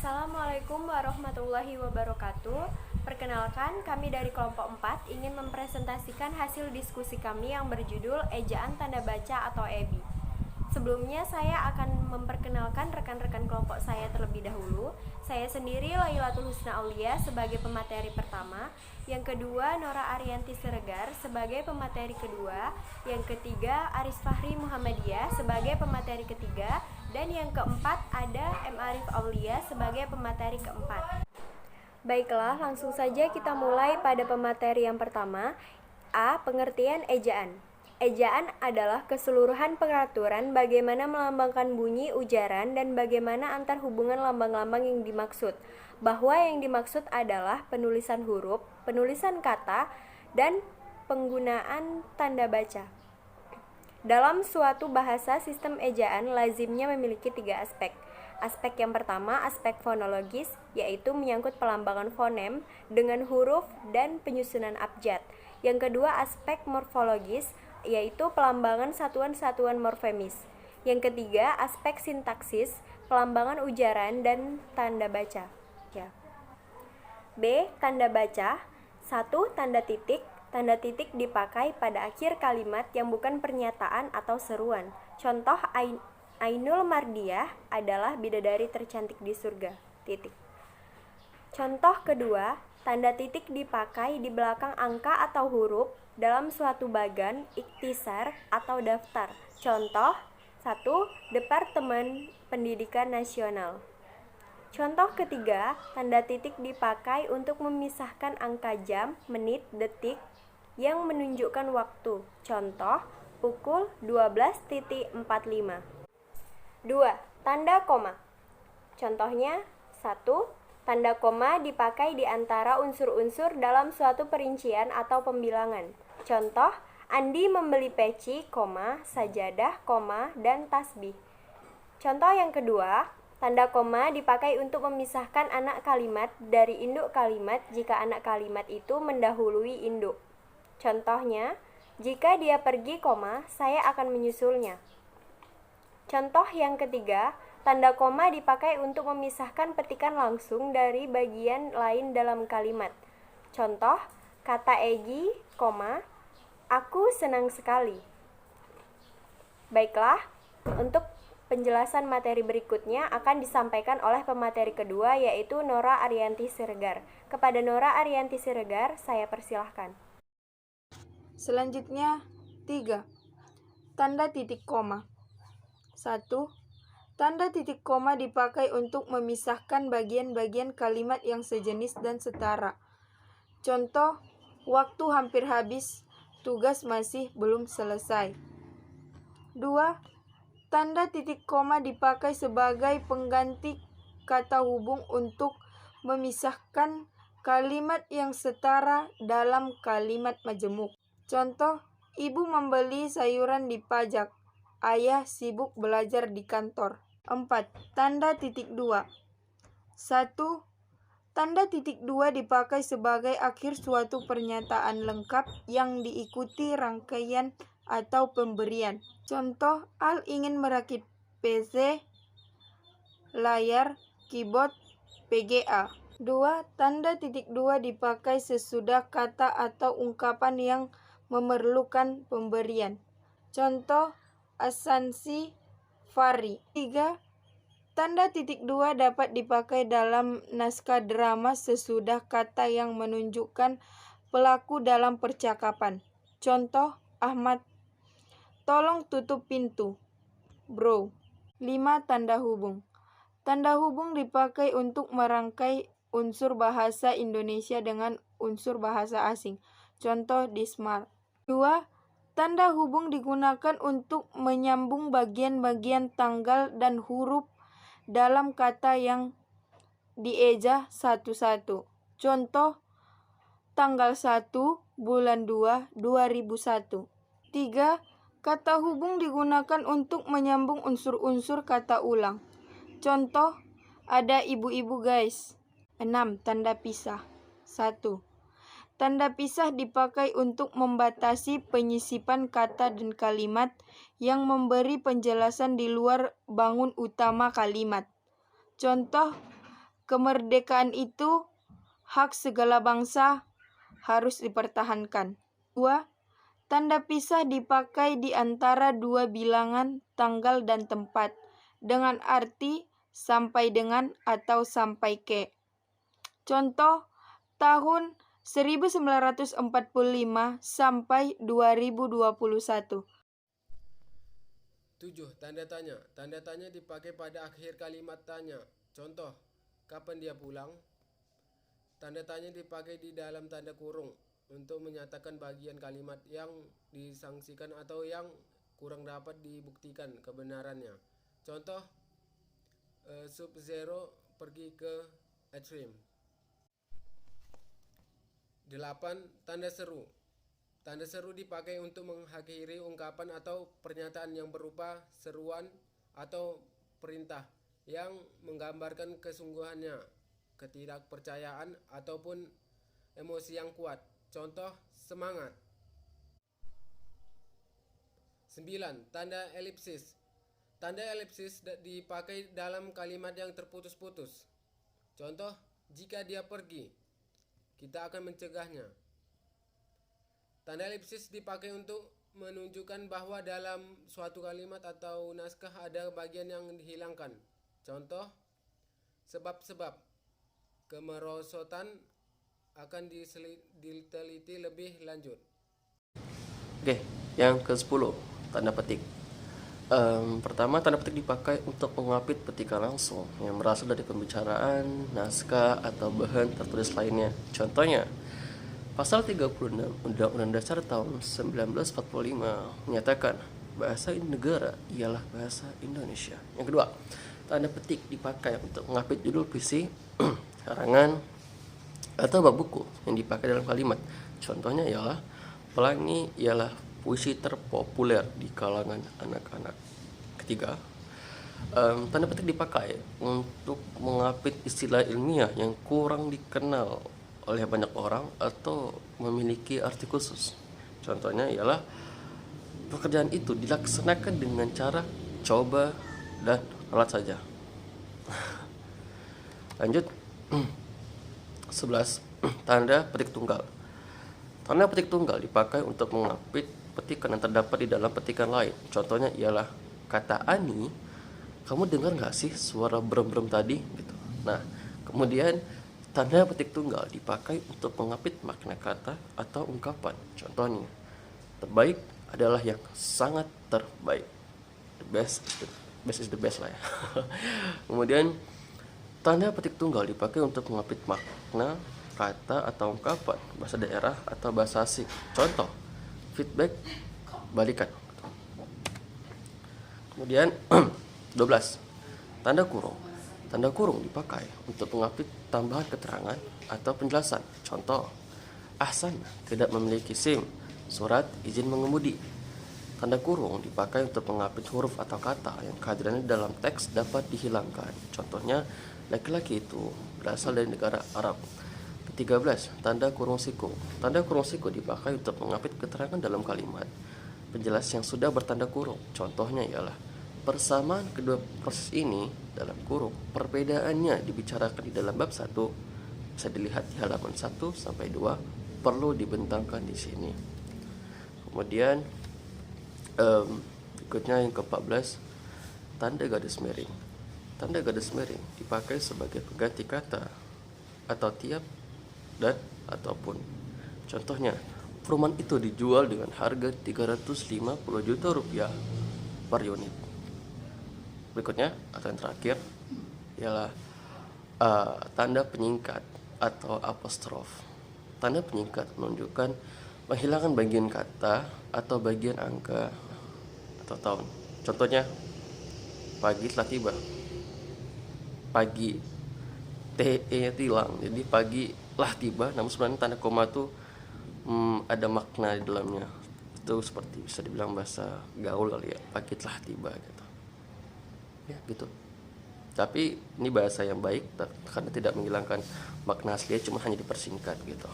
Assalamualaikum warahmatullahi wabarakatuh. Perkenalkan, kami dari kelompok 4 ingin mempresentasikan hasil diskusi kami yang berjudul Ejaan Tanda Baca atau EBI. Sebelumnya saya akan memperkenalkan rekan-rekan kelompok saya terlebih dahulu. Saya sendiri Lailatul Husna Aulia sebagai pemateri pertama, yang kedua Nora Arianti Siregar sebagai pemateri kedua, yang ketiga Aris Fahri Muhammadiyah sebagai pemateri ketiga, dan yang keempat ada M. Arif Aulia sebagai pemateri keempat. Baiklah, langsung saja kita mulai pada pemateri yang pertama. A. Pengertian ejaan. Ejaan adalah keseluruhan peraturan bagaimana melambangkan bunyi ujaran dan bagaimana antar hubungan lambang-lambang yang dimaksud. Bahwa yang dimaksud adalah penulisan huruf, penulisan kata, dan penggunaan tanda baca. Dalam suatu bahasa, sistem ejaan lazimnya memiliki 3 aspek. Aspek yang pertama, aspek fonologis, yaitu menyangkut pelambangan fonem dengan huruf dan penyusunan abjad. Yang kedua, aspek morfologis, yaitu pelambangan satuan-satuan morfemis. Yang ketiga, aspek sintaksis, pelambangan ujaran dan tanda baca. B. Tanda baca. 1. Tanda titik. Tanda titik dipakai pada akhir kalimat yang bukan pernyataan atau seruan. Contoh, Ainul Mardiah adalah bidadari tercantik di surga. Titik. Contoh kedua, tanda titik dipakai di belakang angka atau huruf dalam suatu bagan, ikhtisar, atau daftar. Contoh 1. Departemen Pendidikan Nasional. Contoh ketiga, tanda titik dipakai untuk memisahkan angka jam, menit, detik yang menunjukkan waktu. Contoh, pukul 12.45. 2. Tanda koma. Contohnya 1. Tanda koma dipakai di antara unsur-unsur dalam suatu perincian atau pembilangan. Contoh, Andi membeli peci, sajadah, dan tasbih. Contoh yang kedua, tanda koma dipakai untuk memisahkan anak kalimat dari induk kalimat jika anak kalimat itu mendahului induk. Contohnya, jika dia pergi, saya akan menyusulnya. Contoh yang ketiga, tanda koma dipakai untuk memisahkan petikan langsung dari bagian lain dalam kalimat. Contoh, kata Egi, aku senang sekali. Baiklah, untuk penjelasan materi berikutnya akan disampaikan oleh pemateri kedua, yaitu Nora Arianti Siregar. Kepada Nora Arianti Siregar, saya persilahkan. Selanjutnya, 3. Tanda titik koma. 1. Tanda titik koma dipakai untuk memisahkan bagian-bagian kalimat yang sejenis dan setara. Contoh, waktu hampir habis, tugas masih belum selesai. 2. Tanda titik koma dipakai sebagai pengganti kata hubung untuk memisahkan kalimat yang setara dalam kalimat majemuk. Contoh, ibu membeli sayuran di pajak, ayah sibuk belajar di kantor. 4. Tanda titik 2. 1. Tanda titik 2 dipakai sebagai akhir suatu pernyataan lengkap yang diikuti rangkaian atau pemberian. Contoh, Al ingin merakit PC, layar, keyboard, PGA. 2. Tanda titik 2 dipakai sesudah kata atau ungkapan yang memerlukan pemberian. Contoh, Asansi, Fari. 3. Tanda titik 2 dapat dipakai dalam naskah drama sesudah kata yang menunjukkan pelaku dalam percakapan. Contoh, Ahmad, tolong tutup pintu, bro. 5. Tanda hubung. Tanda hubung dipakai untuk merangkai unsur bahasa Indonesia dengan unsur bahasa asing. Contoh, Dismar. 2. Tanda hubung digunakan untuk menyambung bagian-bagian tanggal dan huruf dalam kata yang dieja satu-satu. Contoh, tanggal 1 bulan 2 2001. 3. Kata hubung digunakan untuk menyambung unsur-unsur kata ulang. Contoh, ada ibu-ibu guys. 6. Tanda pisah. 1. Tanda pisah dipakai untuk membatasi penyisipan kata dan kalimat yang memberi penjelasan di luar bangun utama kalimat. Contoh, kemerdekaan itu hak segala bangsa, harus dipertahankan. 2. Tanda pisah dipakai di antara dua bilangan tanggal dan tempat dengan arti sampai dengan atau sampai ke. Contoh, tahun 1945 sampai 2021. 7. Tanda tanya. Tanda tanya dipakai pada akhir kalimat tanya. Contoh, kapan dia pulang? Tanda tanya dipakai di dalam tanda kurung untuk menyatakan bagian kalimat yang disangsikan atau yang kurang dapat dibuktikan kebenarannya. Contoh, Sub-Zero pergi ke atrium. 8. Tanda seru. Tanda seru dipakai untuk mengakhiri ungkapan atau pernyataan yang berupa seruan atau perintah yang menggambarkan kesungguhannya, ketidakpercayaan, ataupun emosi yang kuat. Contoh, semangat. 9. Tanda elipsis. Tanda elipsis dipakai dalam kalimat yang terputus-putus. Contoh, jika dia pergi, kita akan mencegahnya. Tanda elipsis dipakai untuk menunjukkan bahwa dalam suatu kalimat atau naskah ada bagian yang dihilangkan. Contoh, sebab-sebab kemerosotan akan diteliti lebih lanjut. Oke, yang ke-10, tanda petik. Pertama, tanda petik dipakai untuk mengapit petikan langsung yang berasal dari pembicaraan, naskah, atau bahan tertulis lainnya. Contohnya, Pasal 36 Undang-Undang Dasar tahun 1945 menyatakan bahasa negara ialah bahasa Indonesia. Yang kedua, tanda petik dipakai untuk mengapit judul puisi, karangan, atau bab buku yang dipakai dalam kalimat. Contohnya ialah Pelangi ialah puisi terpopuler di kalangan anak-anak. Ketiga, tanda petik dipakai untuk mengapit istilah ilmiah yang kurang dikenal oleh banyak orang atau memiliki arti khusus. Contohnya ialah pekerjaan itu dilaksanakan dengan cara coba dan alat saja. Lanjut. 11. Tanda petik tunggal. Tanda petik tunggal dipakai untuk mengapit petikan yang terdapat di dalam petikan lain. Contohnya ialah kata Ani, kamu dengar gak sih suara brem-brem tadi? Gitu. Nah, kemudian tanda petik tunggal dipakai untuk mengapit makna kata atau ungkapan. Contohnya, terbaik adalah yang sangat terbaik. The best is the best lah ya. Kemudian, tanda petik tunggal dipakai untuk mengapit makna kata atau ungkapan bahasa daerah atau bahasa asing. Contoh, feedback, balikan. Kemudian 12. Tanda kurung. Tanda kurung dipakai untuk mengapit tambahan keterangan atau penjelasan. Contoh, Ahsan tidak memiliki SIM, surat izin mengemudi. Tanda kurung dipakai untuk mengapit huruf atau kata yang kehadirannya dalam teks dapat dihilangkan. Contohnya, laki-laki itu berasal dari negara Arab. Ke-13, tanda kurung siku. Tanda kurung siku dipakai untuk mengapit keterangan dalam kalimat penjelas yang sudah bertanda kurung. Contohnya ialah persamaan kedua proses ini dalam kurung, perbedaannya dibicarakan di dalam bab 1, bisa dilihat di halaman 1 sampai 2, perlu dibentangkan di sini. Kemudian berikutnya yang ke-14, tanda garis miring. Tanda garis miring dipakai sebagai pengganti kata atau tiap dan ataupun. Contohnya, perumahan itu dijual dengan harga 350 juta rupiah per unit. Berikutnya atau yang terakhir ialah tanda penyingkat atau apostrof. Tanda penyingkat menunjukkan menghilangkan bagian kata atau bagian angka atau tahun. Contohnya, pagi telah tiba. Pagi TE hilang, jadi pagi lah tiba, namun sebenarnya tanda koma itu ada makna di dalamnya. Itu seperti bisa dibilang bahasa gaul kali ya, pagi telah tiba gitu. Ya gitu. Tapi ini bahasa yang baik karena tidak menghilangkan makna aslinya, cuma hanya dipersingkat gitu.